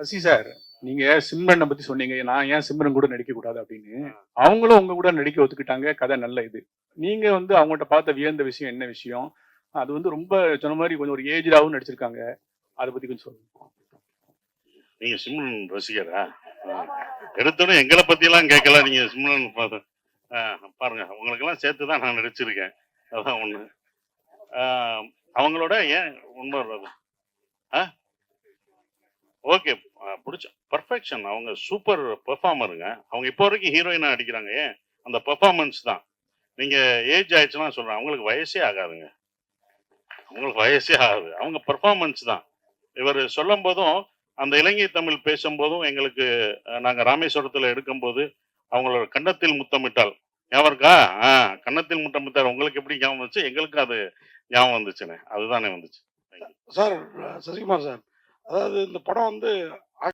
Sasi sir, நீங்க சிம்ரனை பத்தி சொன்னீங்க. நான் ஏன் சிம்ரன் கூட நடிக்க கூடாது அப்படின்னு. அவங்களும் உங்க கூட நடிக்க ஒத்துக்கிட்டாங்க. கதை நல்ல இது. நீங்க வந்து அவங்கள்ட்ட பார்த்த வியந்த விஷயம் என்ன விஷயம்? அது வந்து ரொம்ப சொன்ன மாரி கொஞ்சம் ஒரு ஏஜ்டாவும் நடிச்சிருக்காங்க. அத பத்தி கொஞ்சம் சொல்லுங்க. நீங்க சிம்ரன் ரசிகரா? எடுத்தோடனே எங்களை பத்தி எல்லாம் கேட்கல. நீங்க சிம்ரன் பாருங்க, உங்களுக்கெல்லாம் சேர்த்து தான் நான் நடிச்சிருக்கேன். அதான் ஒண்ணு. அவங்களோட ஏன் உண்மை ஓகே, பிடிச்ச பர்ஃபெக்ஷன். அவங்க சூப்பர் பெர்ஃபார்மருங்க. அவங்க இப்போ வரைக்கும் ஹீரோயினா அடிக்கிறாங்க. ஏன் அந்த பெர்ஃபார்மன்ஸ் தான். நீங்க ஏஜ் ஆயிடுச்சுன்னா சொல்றேன், அவங்களுக்கு வயசே ஆகாதுங்க. அவங்களுக்கு வயசே ஆகாது. அவங்க பெர்ஃபார்மன்ஸ் தான். இவர் சொல்லும் போதும், அந்த இலங்கை தமிழ் பேசும்போதும் எங்களுக்கு நாங்க ராமேஸ்வரத்துல எடுக்கும்போது அவங்களோட கன்னத்தில் முத்தமிட்டால் ஞாபகம் இருக்கா? கன்னத்தில் முத்தமிட்டால் உங்களுக்கு எப்படி ஞாபகம் வந்துச்சு? எங்களுக்கு அது ஞாபகம் வந்துச்சுண்ணே. அதுதானே வந்துச்சு. சார், சசிகுமார் சார், அதாவது இந்த படம் வந்து